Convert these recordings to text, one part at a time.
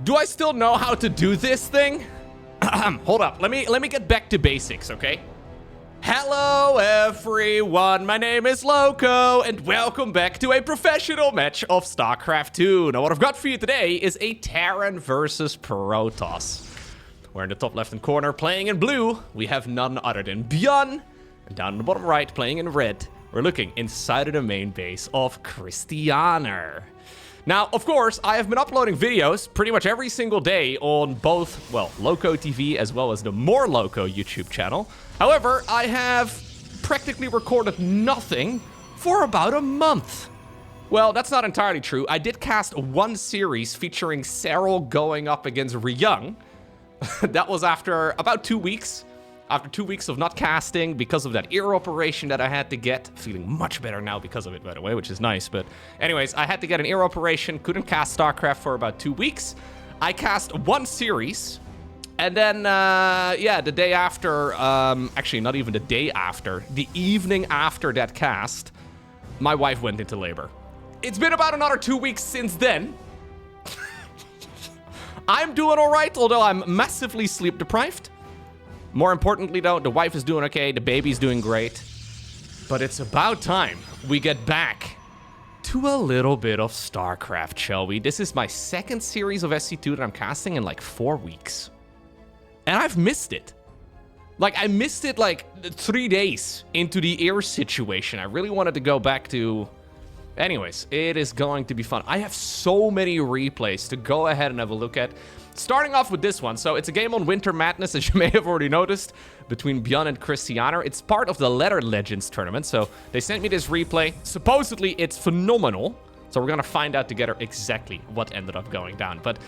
Do I still know how to do this thing? Hold up. Let me get back to basics, okay? Hello, everyone. My name is Lowko, and welcome back to a professional match of StarCraft 2. Now, what I've got for you today is a Terran versus Protoss. We're in the top left-hand corner playing in blue. We have none other than ByuN. And down in the bottom right, playing in red, we're looking inside of the main base of Krystianer. Now, of course, I have been uploading videos pretty much every single day on both, well, LowkoTV as well as the More Lowko YouTube channel. However, I have practically recorded nothing for about a month. Well, that's not entirely true. I did cast one series featuring Cyril going up against Ryung. That was after about 2 weeks. After 2 weeks of not casting because of that ear operation that I had to get. Feeling much better now because of it, by the way, which is nice. But anyways, I had to get an ear operation. Couldn't cast StarCraft for about 2 weeks. I cast one series. And then, yeah, the day after, actually not even the day after, the evening after that cast, my wife went into labor. It's been about another 2 weeks since then. I'm doing all right, although I'm massively sleep deprived. More importantly, though, the wife is doing okay, the baby's doing great. But it's about time we get back to a little bit of StarCraft, shall we? This is my second series of SC2 that I'm casting in like 4 weeks. And I've missed it. Like, I missed it like 3 days into the ear situation. I really wanted to go back to... Anyways, it is going to be fun. I have so many replays to go ahead and have a look at. Starting off with this one. So it's a game on Winter Madness, as you may have already noticed, between ByuN and Krystianer. It's part of the Letter Legends tournament. So they sent me this replay. Supposedly, it's phenomenal. So we're going to find out together exactly what ended up going down. But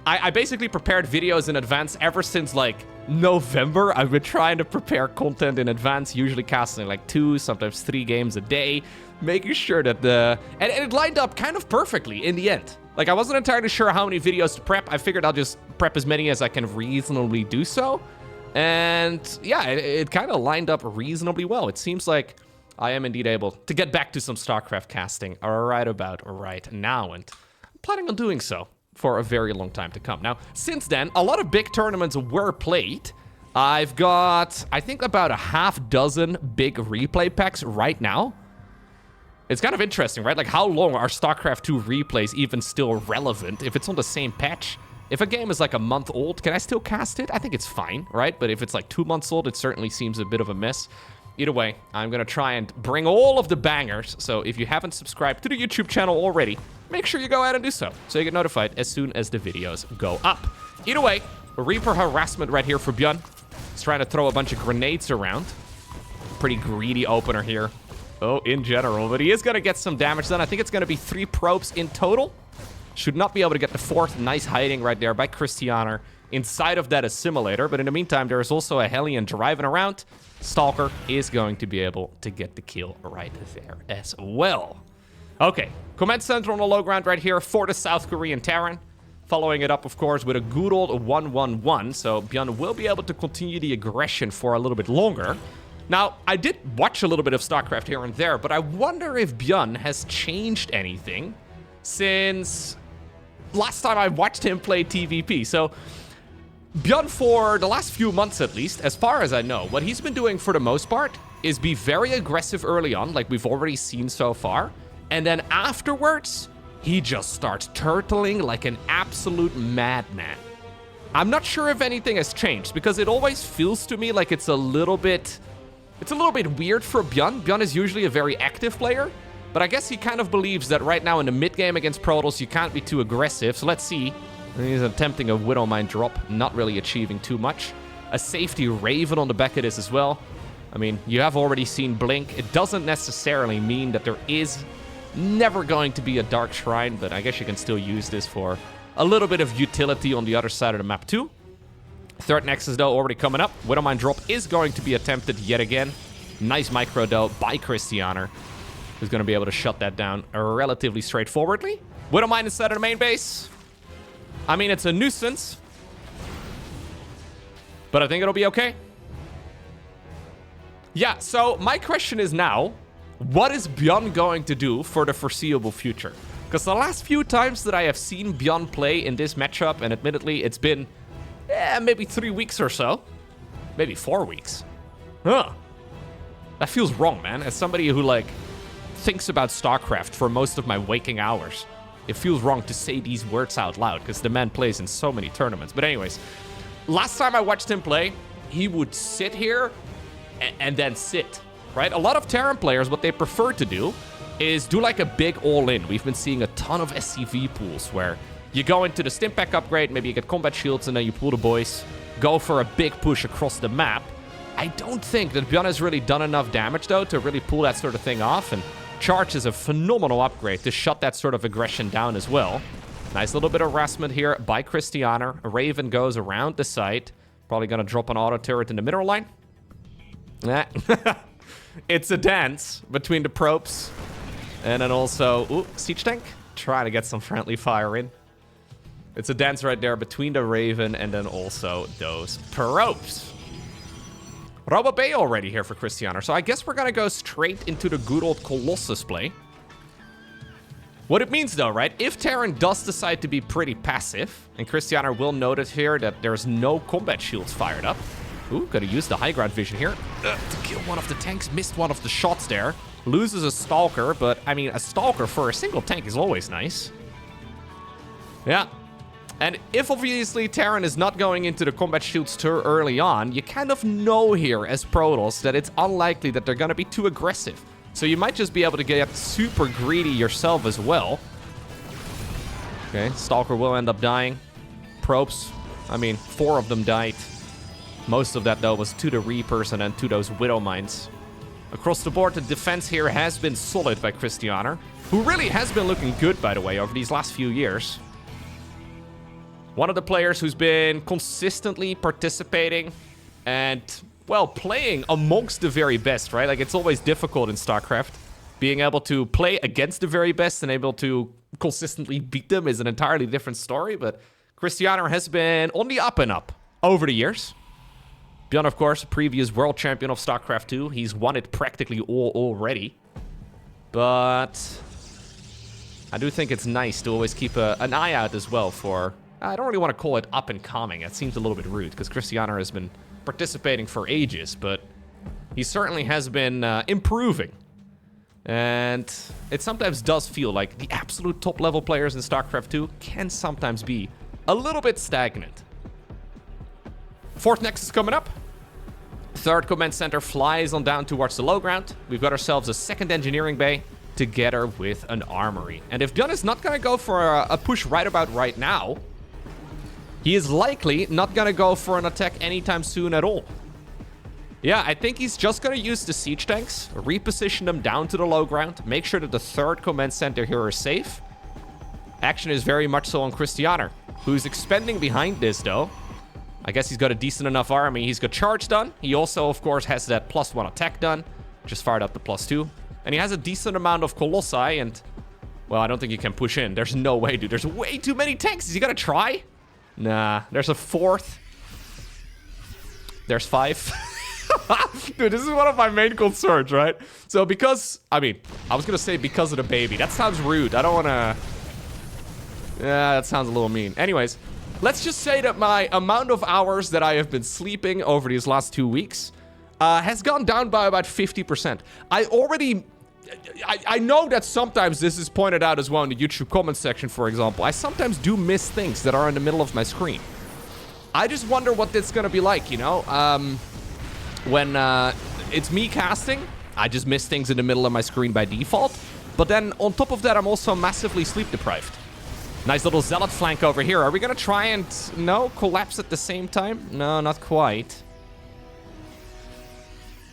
I basically prepared videos in advance ever since, like, November. I've been trying to prepare content in advance, usually casting, like, 2, sometimes 3 games a day, making sure that the... And it lined up kind of perfectly in the end. Like, I wasn't entirely sure how many videos to prep. I figured I'll just prep as many as I can reasonably do so. And, yeah, it kind of lined up reasonably well. It seems like I am indeed able to get back to some StarCraft casting right about right now. And I'm planning on doing so for a very long time to come. Now, since then, a lot of big tournaments were played. I've got, I think, about a half dozen big replay packs right now. It's kind of interesting, right? Like, how long are StarCraft 2 replays even still relevant if it's on the same patch? If a game is like a month old, can I still cast it? I think it's fine, right? But if it's like 2 months old, it certainly seems a bit of a mess. Either way, I'm going to try and bring all of the bangers. So if you haven't subscribed to the YouTube channel already, make sure you go ahead and do so you get notified as soon as the videos go up. Either way, Reaper harassment right here for ByuN. He's trying to throw a bunch of grenades around. Pretty greedy opener here. Oh, in general, but he is going to get some damage done. I think it's going to be 3 probes in total. Should not be able to get the 4th. Nice hiding right there by Krystianer inside of that assimilator. But in the meantime, there is also a Hellion driving around. Stalker is going to be able to get the kill right there as well. Okay, command center on the low ground right here for the South Korean Terran. Following it up, of course, with a good old 1-1-1. So ByuN will be able to continue the aggression for a little bit longer. Now, I did watch a little bit of StarCraft here and there, but I wonder if ByuN has changed anything since last time I watched him play TVP. So ByuN, for the last few months at least, as far as I know, what he's been doing for the most part is be very aggressive early on, like we've already seen so far. And then afterwards, he just starts turtling like an absolute madman. I'm not sure if anything has changed, because it always feels to me like it's a little bit weird for ByuN. ByuN is usually a very active player, but I guess he kind of believes that right now in the mid-game against Protoss, you can't be too aggressive. So let's see. He's attempting a Widowmine drop, not really achieving too much. A safety Raven on the back of this as well. I mean, you have already seen Blink. It doesn't necessarily mean that there is never going to be a Dark Shrine, but I guess you can still use this for a little bit of utility on the other side of the map too. 3rd Nexus, though, already coming up. Widowmine drop is going to be attempted yet again. Nice micro, though, by Krystianer, who's going to be able to shut that down relatively straightforwardly. Widowmine inside of the main base. I mean, it's a nuisance, but I think it'll be okay. Yeah, so my question is now, what is ByuN going to do for the foreseeable future? Because the last few times that I have seen ByuN play in this matchup, and admittedly, it's been maybe 3 weeks or so. Maybe 4 weeks. Huh. That feels wrong, man. As somebody who, like, thinks about StarCraft for most of my waking hours, it feels wrong to say these words out loud, because the man plays in so many tournaments. But anyways, last time I watched him play, he would sit here and then sit, right? A lot of Terran players, what they prefer to do is do like a big all-in. We've been seeing a ton of SCV pools where you go into the stim pack upgrade, maybe you get combat shields, and then you pull the boys, go for a big push across the map. I don't think that ByuN has really done enough damage, though, to really pull that sort of thing off, and Charge is a phenomenal upgrade to shut that sort of aggression down as well. Nice little bit of harassment here by Krystianer. A Raven goes around the site. Probably gonna drop an auto turret in the middle line. It's a dance between the probes. And then also, ooh, siege tank. Trying to get some friendly fire in. It's a dance right there between the Raven and then also those probes. Robo Bay already here for Krystianer. So I guess we're gonna go straight into the good old Colossus play. What it means though, right? If Terran does decide to be pretty passive, and Krystianer will notice here that there's no combat shields fired up. Ooh, gotta use the high ground vision here to kill one of the tanks. Missed one of the shots there. Loses a Stalker, but I mean, a Stalker for a single tank is always nice. Yeah. And if obviously Terran is not going into the combat shields too early on, you kind of know here as Protoss that it's unlikely that they're gonna be too aggressive. So you might just be able to get super greedy yourself as well. Okay, Stalker will end up dying. Probes, I mean, 4 of them died. Most of that, though, was to the Reapers and then to those Widow Mines. Across the board, the defense here has been solid by Krystianer, who really has been looking good, by the way, over these last few years. One of the players who's been consistently participating and, well, playing amongst the very best, right? Like, it's always difficult in StarCraft. Being able to play against the very best and able to consistently beat them is an entirely different story, but Krystianer has been on the up and up over the years. ByuN, of course, a previous world champion of StarCraft 2. He's won it practically all already. But I do think it's nice to always keep an eye out as well for... I don't really want to call it up and coming. That seems a little bit rude because Krystianer has been participating for ages, but he certainly has been improving. And it sometimes does feel like the absolute top level players in StarCraft 2 can sometimes be a little bit stagnant. 4th Nexus coming up. 3rd Command Center flies on down towards the low ground. We've got ourselves a 2nd Engineering Bay together with an Armory. And if ByuN is not going to go for a push right about right now, he is likely not going to go for an attack anytime soon at all. Yeah, I think he's just going to use the siege tanks, reposition them down to the low ground, make sure that the 3rd Command Center here is safe. Action is very much so on Krystianer, who's expending behind this, though. I guess he's got a decent enough army. He's got charge done. He also, of course, has that +1 attack done. Just fired up the +2. And he has a decent amount of Colossi, and... well, I don't think you can push in. There's no way, dude. There's way too many tanks. Is he gonna try? Nah. There's a 4th. There's 5. Dude, this is one of my main concerns, right? So because... I mean, I was gonna say because of the baby. That sounds rude. I don't wanna... yeah, that sounds a little mean. Anyways... let's just say that my amount of hours that I have been sleeping over these last 2 weeks has gone down by about 50%. I know that sometimes this is pointed out as well in the YouTube comment section, for example. I sometimes do miss things that are in the middle of my screen. I just wonder what it's gonna be like, you know? When it's me casting, I just miss things in the middle of my screen by default. But then on top of that, I'm also massively sleep deprived. Nice little Zealot flank over here. Are we gonna try and, no, collapse at the same time? No, not quite.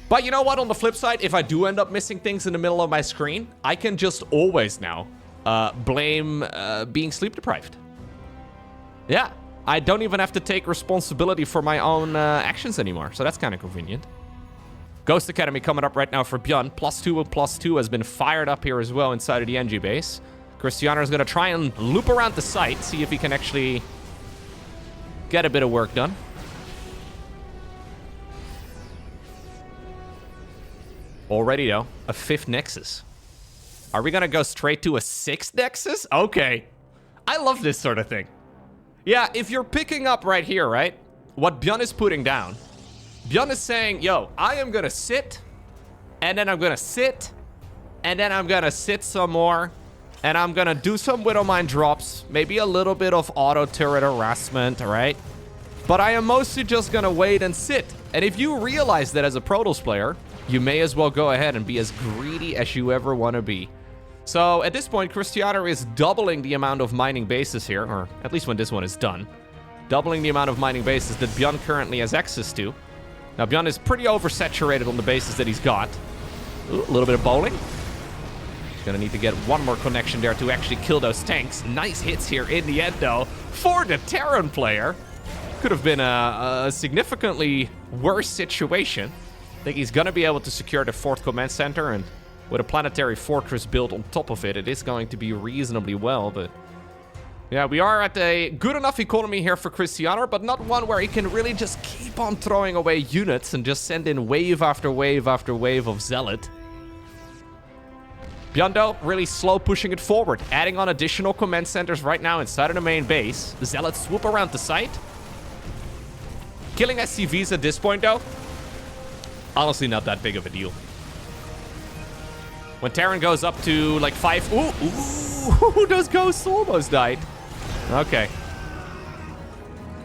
But you know what, on the flip side, if I do end up missing things in the middle of my screen, I can just always now blame being sleep deprived. Yeah, I don't even have to take responsibility for my own actions anymore, so that's kind of convenient. Ghost Academy coming up right now for ByuN. +2 with +2 has been fired up here as well inside of the NG base. Krystianer is going to try and loop around the site, see if he can actually get a bit of work done. Already, though, a 5th Nexus. Are we gonna go straight to a 6 Nexus? Okay. I love this sort of thing. Yeah, if you're picking up right here, right? What ByuN is putting down. ByuN is saying, yo, I am gonna sit, and then I'm gonna sit, and then I'm gonna sit some more, and I'm gonna do some Widowmine drops, maybe a little bit of auto turret harassment, all right? But I am mostly just gonna wait and sit. And if you realize that as a Protoss player, you may as well go ahead and be as greedy as you ever wanna be. So at this point, Krystianer is doubling the amount of mining bases here, or at least when this one is done. Doubling the amount of mining bases that ByuN currently has access to. Now ByuN is pretty oversaturated on the bases that he's got. Ooh, a little bit of bowling. He's gonna need to get one more connection there to actually kill those tanks. Nice hits here in the end though, for the Terran player. Could have been a significantly worse situation. I think he's gonna be able to secure the 4th command center, and with a planetary fortress built on top of it, it is going to be reasonably well, but yeah, we are at a good enough economy here for Krystianer, but not one where he can really just keep on throwing away units and just send in wave after wave after wave of Zealot. ByuN, though, really slow pushing it forward, adding on additional command centers right now inside of the main base. The Zealots swoop around the site. Killing SCVs at this point, though, honestly not that big of a deal. When Terran goes up to like 5... Ooh, those ghosts almost died. Okay.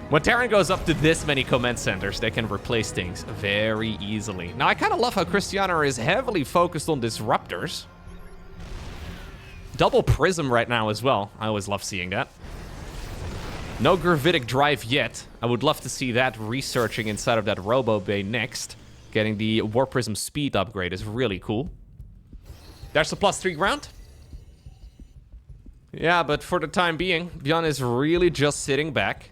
When Terran goes up to this many command centers, they can replace things very easily. Now, I kind of love how Krystianer is heavily focused on disruptors. Double Prism right now as well. I always love seeing that. No Gravitic Drive yet. I would love to see that researching inside of that Robo Bay next. Getting the War Prism speed upgrade is really cool. There's a +3 ground. Yeah, but for the time being, ByuN is really just sitting back.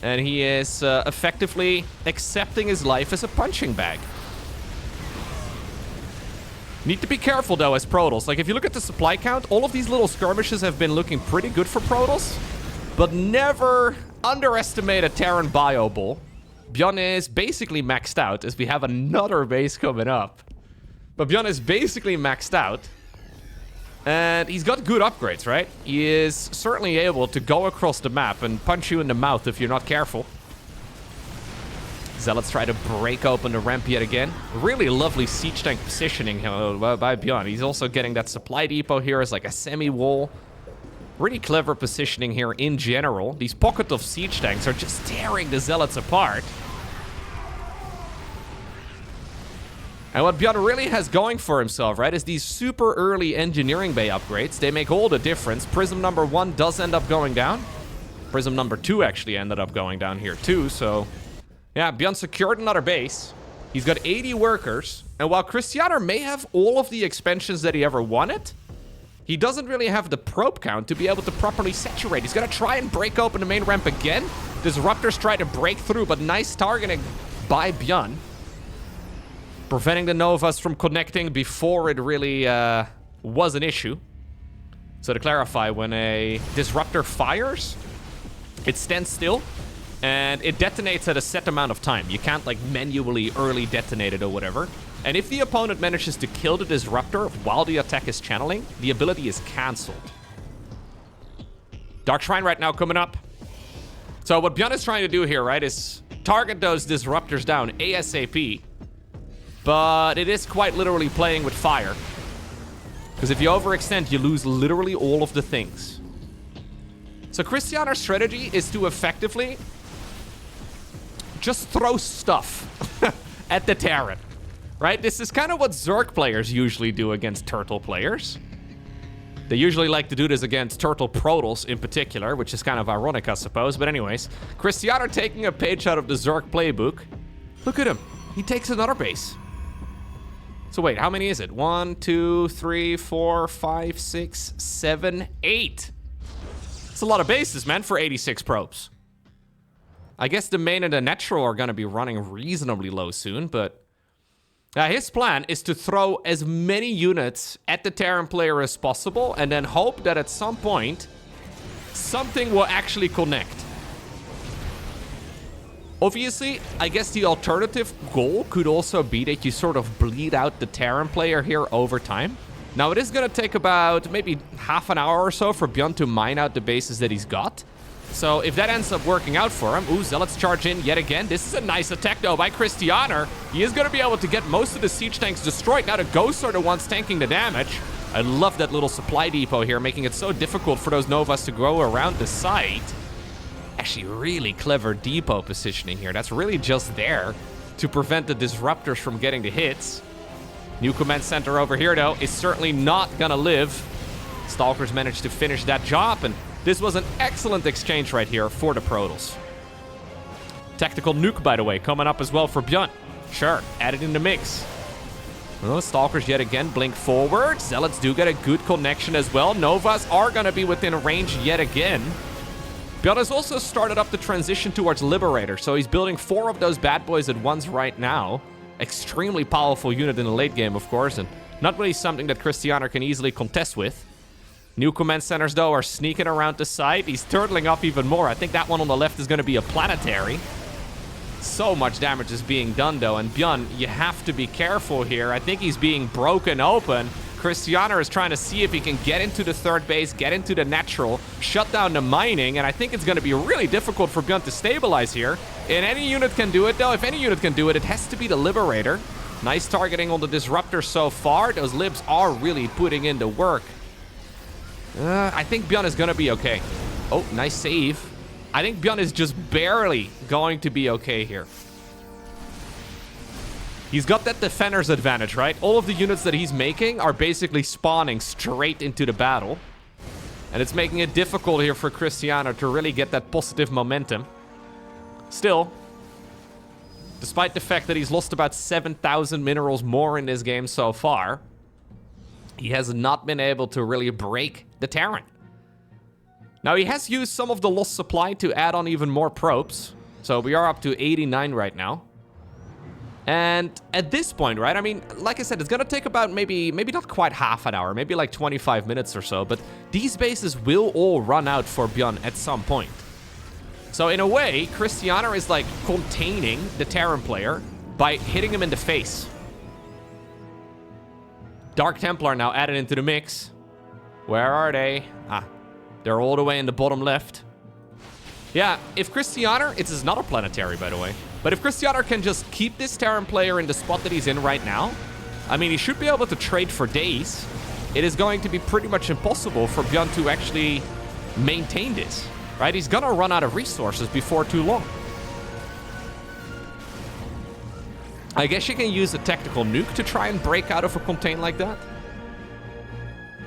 And he is effectively accepting his life as a punching bag. Need to be careful, though, as Protoss. Like, if you look at the supply count, all of these little skirmishes have been looking pretty good for Protoss. But never underestimate a Terran Bio Bull. ByuN is basically maxed out, as we have another base coming up. But ByuN is basically maxed out. And he's got good upgrades, right? He is certainly able to go across the map and punch you in the mouth if you're not careful. Zealots try to break open the ramp yet again. Really lovely siege tank positioning by ByuN. He's also getting that supply depot here as like a semi-wall. Really clever positioning here in general. These pockets of siege tanks are just tearing the Zealots apart. And what ByuN really has going for himself, right, is these super early engineering bay upgrades. They make all the difference. Prism number 1 does end up going down. Prism number 2 actually ended up going down here too, so... yeah, ByuN secured another base. He's got 80 workers. And while Krystianer may have all of the expansions that he ever wanted, he doesn't really have the probe count to be able to properly saturate. He's gonna try and break open the main ramp again. Disruptors try to break through, but nice targeting by ByuN. Preventing the Novas from connecting before it really was an issue. So to clarify, when a disruptor fires, it stands still and it detonates at a set amount of time. You can't like manually early detonate it or whatever. And if the opponent manages to kill the disruptor while the attack is channeling, the ability is cancelled. Dark Shrine right now coming up. So what ByuN is trying to do here, right, is target those disruptors down ASAP. But it is quite literally playing with fire. Because if you overextend, you lose literally all of the things. So Krystianer's strategy is to effectively just throw stuff at the Terran. Right? This is kind of what Zerg players usually do against Turtle players. They usually like to do this against Turtle Protoss in particular, which is kind of ironic, I suppose. But anyways, Krystianer taking a page out of the Zerg playbook. Look at him. He takes another base. So wait, how many is it? 1, 2, 3, 4, 5, 6, 7, 8. It's a lot of bases, man, for 86 probes. I guess the main and the natural are going to be running reasonably low soon, but his plan is to throw as many units at the Terran player as possible and then hope that at some point something will actually connect. Obviously, I guess the alternative goal could also be that you sort of bleed out the Terran player here over time. Now, it is going to take about maybe half an hour or so for ByuN to mine out the bases that he's got. So if that ends up working out for him... Ooh, Zealots charge in yet again. This is a nice attack, though, by Krystianer. He is going to be able to get most of the siege tanks destroyed. Now the Ghosts are the ones tanking the damage. I love that little supply depot here, making it so difficult for those Novas to go around the site. Actually, really clever depot positioning here. That's really just there to prevent the Disruptors from getting the hits. New command center over here, though, is certainly not gonna live. Stalkers managed to finish that job, and this was an excellent exchange right here for the Protoss. Tactical nuke, by the way, coming up as well for ByuN. Sure, added in the mix. Oh, Stalkers yet again blink forward. Zealots do get a good connection as well. Novas are gonna be within range yet again. ByuN has also started up the transition towards Liberator, so he's building 4 of those bad boys at once right now. Extremely powerful unit in the late game, of course, and not really something that Krystianer can easily contest with. New command centers, though, are sneaking around the site. He's turtling up even more. I think that one on the left is going to be a planetary. So much damage is being done, though, and ByuN, you have to be careful here. I think he's being broken open. Krystianer is trying to see if he can get into the third base, get into the natural, shut down the mining, and I think it's going to be really difficult for ByuN to stabilize here. And any unit can do it, though. If any unit can do it, it has to be the Liberator. Nice targeting on the Disruptor so far. Those Libs are really putting in the work. I think ByuN is going to be okay. Oh, nice save. I think ByuN is just barely going to be okay here. He's got that defender's advantage, right? All of the units that he's making are basically spawning straight into the battle. And it's making it difficult here for Krystianer to really get that positive momentum. Still, despite the fact that he's lost about 7,000 minerals more in this game so far, he has not been able to really break the Terran. Now, he has used some of the lost supply to add on even more probes. So we are up to 89 right now. And at this point, right, I mean, like I said, it's going to take about maybe not quite half an hour, maybe like 25 minutes or so, but these bases will all run out for ByuN at some point. So in a way, Krystianer is like containing the Terran player by hitting him in the face. Dark Templar now added into the mix. Where are they? Ah, they're all the way in the bottom left. Yeah, if Krystianer, it is not a planetary, by the way. But if Krystianer can just keep this Terran player in the spot that he's in right now, I mean, he should be able to trade for days. It is going to be pretty much impossible for ByuN to actually maintain this, right? He's gonna run out of resources before too long. I guess you can use a tactical nuke to try and break out of a contain like that.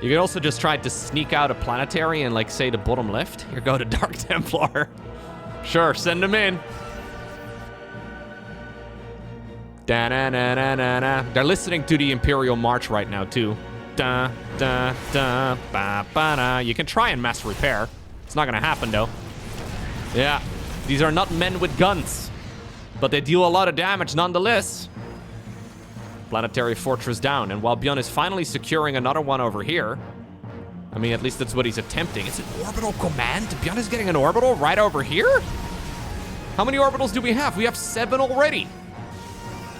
You can also just try to sneak out a planetary and, like, say, the bottom left. Here go the Dark Templar. Sure, send them in. Da-na-na-na-na-na. They're listening to the Imperial March right now, too. Da-da-da-ba-ba-da. You can try and mass repair. It's not gonna happen, though. Yeah, these are not men with guns, but they deal a lot of damage nonetheless. Planetary Fortress down, and while ByuN is finally securing another one over here, I mean, at least that's what he's attempting. It's an orbital command. ByuN is getting an orbital right over here? How many orbitals do we have? We have 7 already.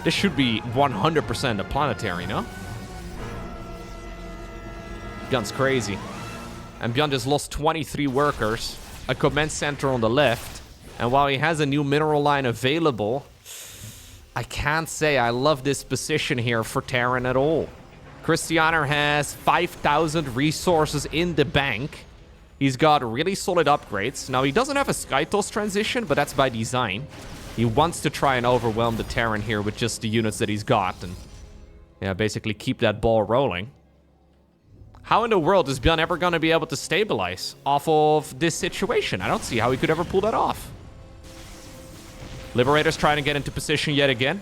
This should be 100% a planetary, no? ByuN's crazy. And ByuN just lost 23 workers, a command center on the left, and while he has a new mineral line available, I can't say I love this position here for Terran at all. Krystianer has 5,000 resources in the bank. He's got really solid upgrades. Now, he doesn't have a Skytoss transition, but that's by design. He wants to try and overwhelm the Terran here with just the units that he's got and, yeah, basically keep that ball rolling. How in the world is ByuN ever going to be able to stabilize off of this situation? I don't see how he could ever pull that off. Liberator's trying to get into position yet again.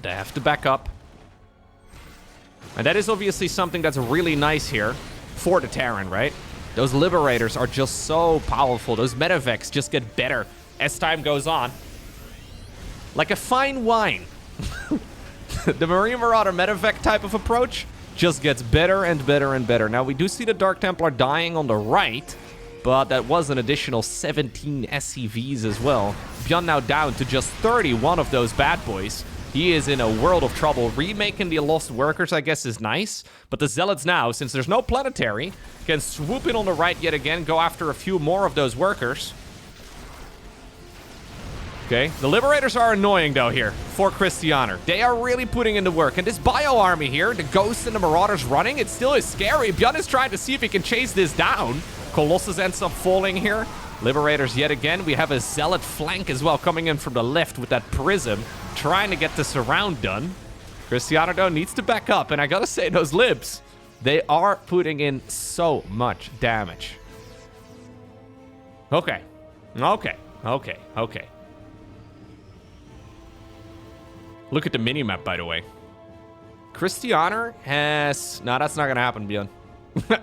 They have to back up. And that is obviously something that's really nice here for the Terran, right? Those Liberators are just so powerful. Those medevacs just get better as time goes on. Like a fine wine. The Marine Marauder medevac type of approach just gets better and better and better. Now, we do see the Dark Templar dying on the right, but that was an additional 17 SCVs as well. ByuN now down to just 31 of those bad boys. he is in a world of trouble. Remaking the lost workers, I guess, is nice. But the Zealots now, since there's no planetary, can swoop in on the right yet again, go after a few more of those workers. Okay, the Liberators are annoying, though, here for Krystianer. They are really putting in the work. And this Bio army here, the Ghosts and the Marauders running, it still is scary. ByuN is trying to see if he can chase this down. Colossus ends up falling here. Liberators yet again. We have a Zealot flank as well coming in from the left with that Prism, trying to get the surround done. Krystianer, though, needs to back up. And I gotta say, those Libs, they are putting in so much damage. Okay. Look at the minimap, by the way. Krystianer has... No, that's not going to happen, ByuN.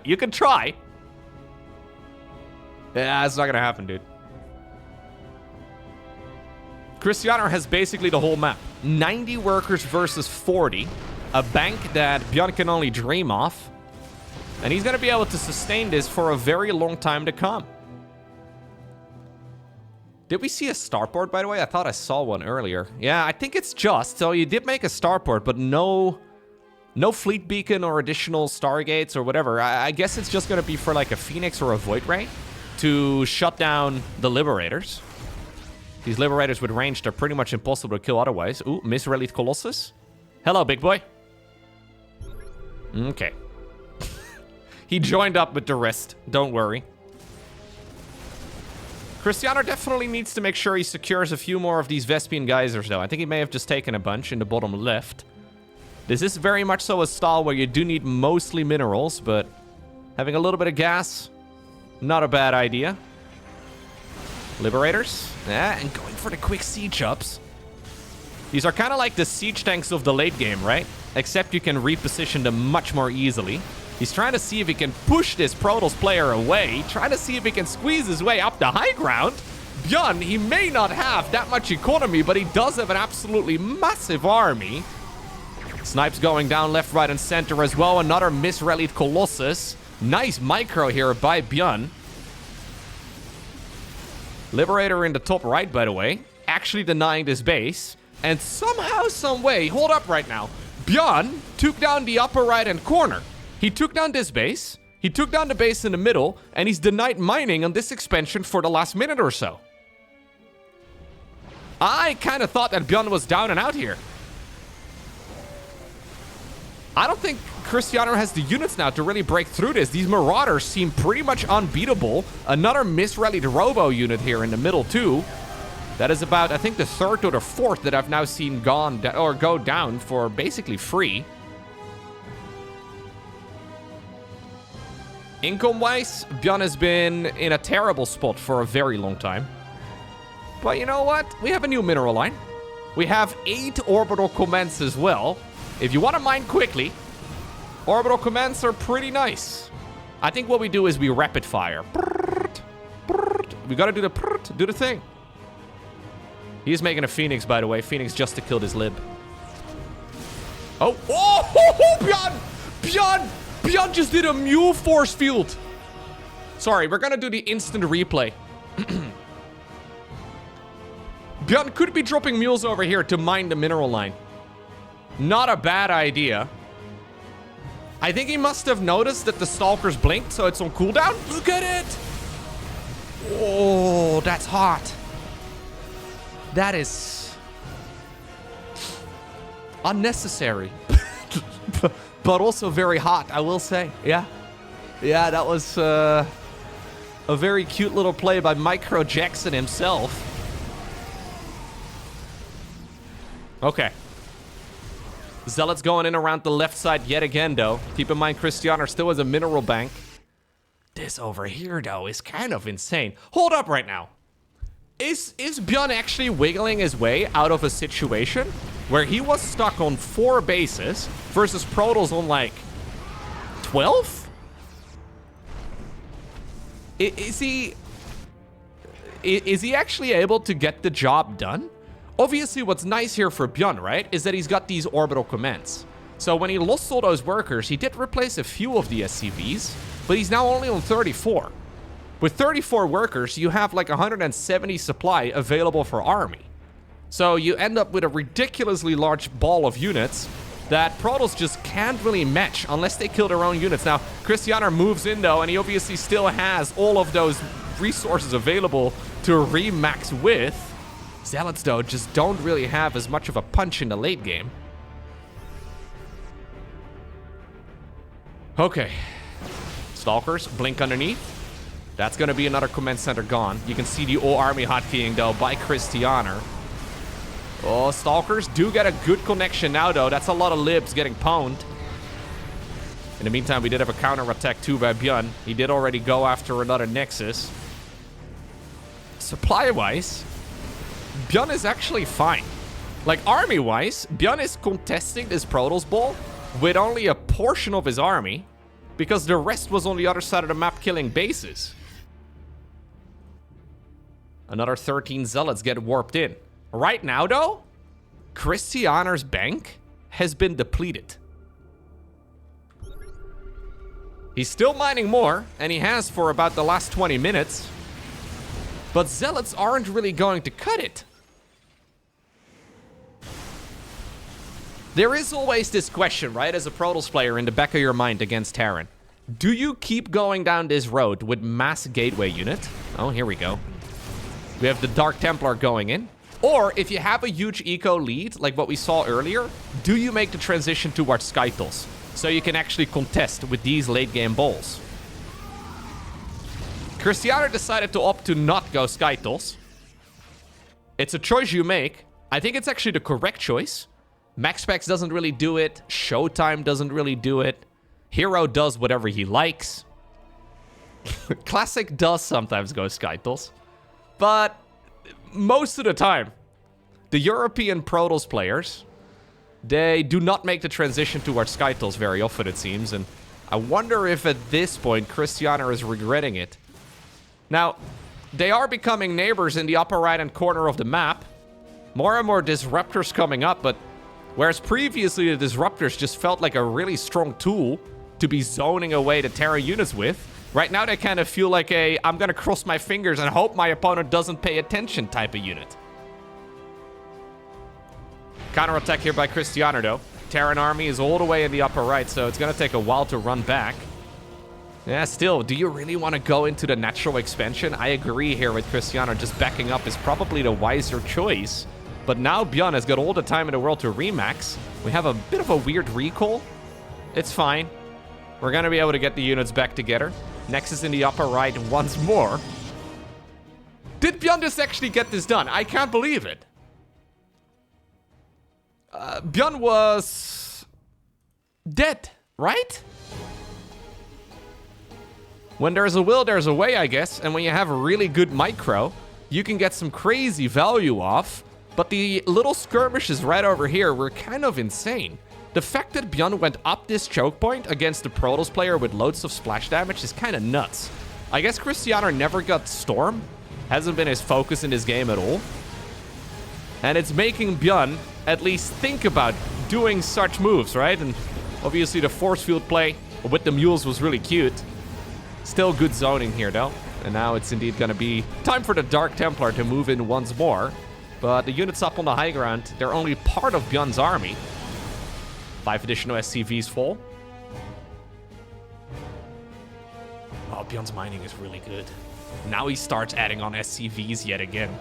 You can try. Yeah, it's not going to happen, dude. Krystianer has basically the whole map. 90 workers versus 40. A bank that ByuN can only dream of. And he's going to be able to sustain this for a very long time to come. Did we see a starport, by the way? I thought I saw one earlier. Yeah, I think it's just. So you did make a starport, but no fleet beacon or additional stargates or whatever. I guess it's just going to be for like a Phoenix or a Void Ray to shut down the Liberators. These Liberators with range are pretty much impossible to kill otherwise. Ooh, misrelied Colossus. Hello, big boy. Okay. He joined up with the rest. Don't worry. Krystianer definitely needs to make sure he secures a few more of these Vespian geysers, though. I think he may have just taken a bunch in the bottom left. This is very much so a style where you do need mostly minerals, but having a little bit of gas, not a bad idea. Liberators. Yeah, and going for the quick siege ups. These are kind of like the siege tanks of the late game, right? Except you can reposition them much more easily. He's trying to see if he can push this Protoss player away. Trying to see if he can squeeze his way up the high ground. ByuN, he may not have that much economy, but he does have an absolutely massive army. Snipes going down left, right, and center as well. Another misrelied Colossus. Nice micro here by ByuN. Liberator in the top right, by the way. Actually denying this base. And somehow, some way, hold up right now. ByuN took down the upper right-hand corner. He took down this base, he took down the base in the middle, and he's denied mining on this expansion for the last minute or so. I kind of thought that ByuN was down and out here. I don't think Krystianer has the units now to really break through this. These Marauders seem pretty much unbeatable. Another misrelied Robo unit here in the middle too. That is about, I think, the third or the fourth that I've now seen go down for basically free. Income-wise, ByuN has been in a terrible spot for a very long time. But you know what? We have a new mineral line. We have 8 orbital commands as well. If you want to mine quickly, orbital commands are pretty nice. I think what we do is we rapid fire. We gotta do the thing. He's making a Phoenix, by the way. Phoenix just to kill this Lib. Oh, ByuN! ByuN just did a mule force field. Sorry, we're gonna do the instant replay. ByuN could be dropping mules over here to mine the mineral line. Not a bad idea. I think he must have noticed that the Stalkers blinked, so it's on cooldown. Look at it! Oh, that's hot. That is unnecessary. But also very hot, I will say. Yeah, that was a very cute little play by Micro Jackson himself. Okay. Zealots going in around the left side yet again, though. Keep in mind, Krystianer still has a mineral bank. This over here, though, is kind of insane. Hold up right now. Is ByuN actually wiggling his way out of a situation where he was stuck on 4 bases versus Protoss on like 12? Is he actually able to get the job done? Obviously, what's nice here for ByuN, right, is that he's got these orbital commands. So when he lost all those workers, he did replace a few of the SCVs, but he's now only on 34. With 34 workers, you have like 170 supply available for army. So you end up with a ridiculously large ball of units that Protoss just can't really match unless they kill their own units. Now, Krystianer moves in though, and he obviously still has all of those resources available to remax with. Zealots though just don't really have as much of a punch in the late game. Okay. Stalkers, blink underneath. That's gonna be another command center gone. You can see the all army hotkeying though by Krystianer. Oh, Stalkers do get a good connection now, though. That's a lot of libs getting pwned. In the meantime, we did have a counter-attack, too, by ByuN. He did already go after another Nexus. Supply-wise, ByuN is actually fine. Like, army-wise, ByuN is contesting this Protoss ball with only a portion of his army, because the rest was on the other side of the map killing bases. Another 13 Zealots get warped in. Right now, though, Krystianer's bank has been depleted. He's still mining more, and he has for about the last 20 minutes. But Zealots aren't really going to cut it. There is always this question, right, as a Protoss player in the back of your mind against Terran. Do you keep going down this road with mass gateway unit? Oh, here we go. We have the Dark Templar going in. Or, if you have a huge eco lead, like what we saw earlier, do you make the transition towards Skytles? So you can actually contest with these late-game balls. Krystianer decided to opt to not go Skytles. It's a choice you make. I think it's actually the correct choice. MaxPax doesn't really do it. Showtime doesn't really do it. Hero does whatever he likes. Classic does sometimes go Skytles. But most of the time, the European Protoss players, they do not make the transition towards Skytles very often, it seems. And I wonder if at this point, Krystianer is regretting it. Now, they are becoming neighbors in the upper right-hand corner of the map. More and more disruptors coming up, but whereas previously the disruptors just felt like a really strong tool to be zoning away the Terran units with, right now they kind of feel like a I'm gonna cross my fingers and hope my opponent doesn't pay attention type of unit. Counterattack here by Krystianer though. Terran army is all the way in the upper right, so it's gonna take a while to run back. Yeah, still, do you really want to go into the natural expansion? I agree here with Krystianer. Just backing up is probably the wiser choice. But now ByuN has got all the time in the world to remax. We have a bit of a weird recall. It's fine. We're gonna be able to get the units back together. Nexus in the upper right once more. Did ByuN just actually get this done? I can't believe it. ByuN was dead, right? When there's a will, there's a way, I guess. And when you have a really good micro, you can get some crazy value off. But the little skirmishes right over here were kind of insane. The fact that ByuN went up this choke point against the Protoss player with loads of splash damage is kind of nuts. I guess Krystianer never got Storm. Hasn't been his focus in this game at all. And it's making ByuN at least think about doing such moves, right? And obviously the force field play with the mules was really cute. Still good zoning here though. And now it's indeed going to be time for the Dark Templar to move in once more. But the units up on the high ground, they're only part of ByuN's army. 5 additional SCVs full. Oh, ByuN's mining is really good. Now he starts adding on SCVs yet again.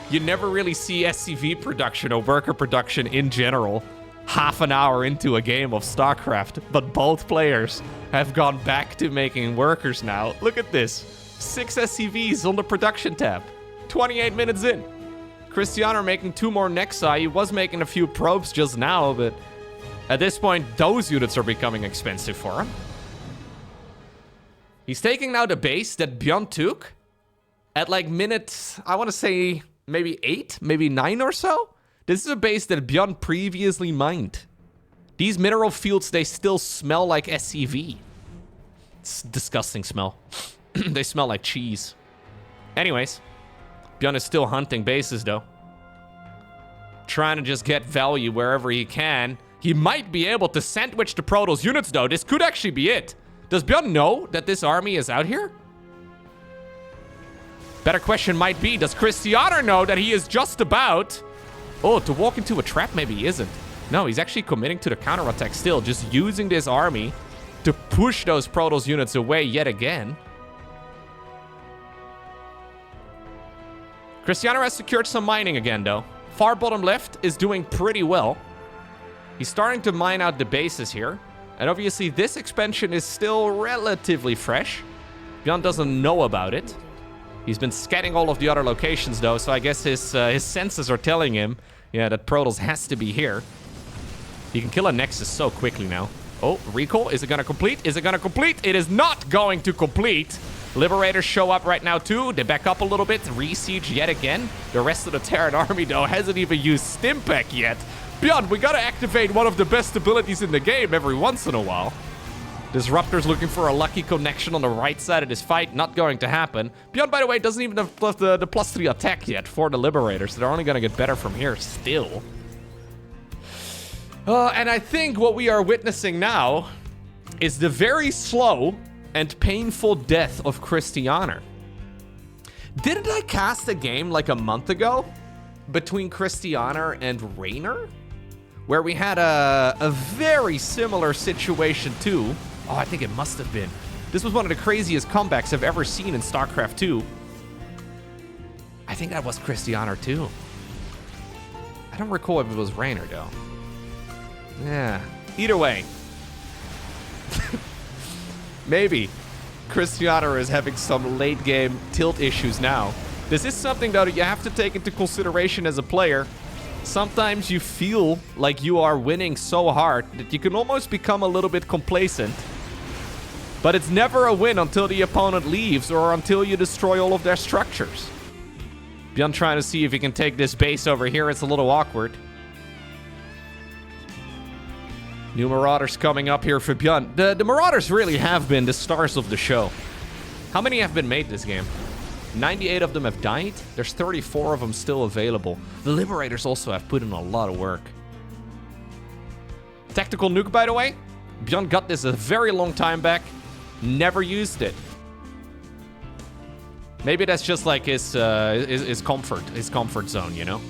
You never really see SCV production or worker production in general half an hour into a game of StarCraft, but both players have gone back to making workers now. Look at this. 6 SCVs on the production tab. 28 minutes in. Krystianer making 2 more Nexi. He was making a few probes just now, but at this point, those units are becoming expensive for him. He's taking now the base that ByuN took at like minute, I want to say maybe 8, maybe 9 or so. This is a base that ByuN previously mined. These mineral fields, they still smell like SCV. It's a disgusting smell. They smell like cheese. Anyways, ByuN is still hunting bases though. Trying to just get value wherever he can. He might be able to sandwich the Protoss units though. This could actually be it. Does ByuN know that this army is out here? Better question might be, does Krystianer know that he is just about Oh, to walk into a trap? Maybe he isn't. No, he's actually committing to the counterattack still, just using this army to push those Protoss units away yet again. Krystianer has secured some mining again, though. Far bottom left is doing pretty well. He's starting to mine out the bases here. And obviously, this expansion is still relatively fresh. ByuN doesn't know about it. He's been scanning all of the other locations, though, so I guess his senses are telling him, yeah, that Protoss has to be here. He can kill a Nexus so quickly now. Oh, recall. Is it going to complete? Is it going to complete? It is not going to complete. Liberators show up right now, too. They back up a little bit. Re-siege yet again. The rest of the Terran army, though, hasn't even used Stimpack yet. ByuN, we got to activate one of the best abilities in the game every once in a while. Disruptor's looking for a lucky connection on the right side of this fight. Not going to happen. ByuN, by the way, doesn't even have the +3 attack yet for the Liberators. They're only going to get better from here still. And I think what we are witnessing now is the very slow and painful death of Krystianer. Didn't I cast a game like a month ago between Krystianer and Raynor, where we had a very similar situation too? Oh, I think it must have been. This was one of the craziest comebacks I've ever seen in StarCraft 2. I think that was Krystianer too. I don't recall if it was Raynor though. Yeah. Either way. Maybe Krystianer is having some late game tilt issues now. This is something though that you have to take into consideration as a player. Sometimes you feel like you are winning so hard that you can almost become a little bit complacent. But it's never a win until the opponent leaves or until you destroy all of their structures. ByuN trying to see if he can take this base over here. It's a little awkward. New Marauders coming up here for ByuN. The Marauders really have been the stars of the show. How many have been made this game? 98 of them have died. There's 34 of them still available. The Liberators also have put in a lot of work. Tactical nuke, by the way. ByuN got this a very long time back. Never used it. Maybe that's just like his comfort zone, you know?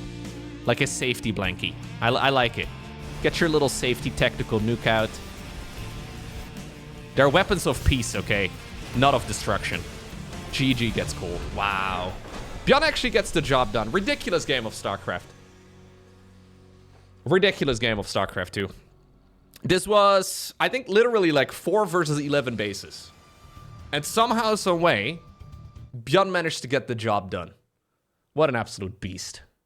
Like his safety blankie. I like it. Get your little safety tactical nuke out. They're weapons of peace, okay? Not of destruction. GG gets cold. Wow. ByuN actually gets the job done. Ridiculous game of StarCraft. Ridiculous game of StarCraft 2. This was, I think, literally like 4 versus 11 bases. And somehow, some way, ByuN managed to get the job done. What an absolute beast.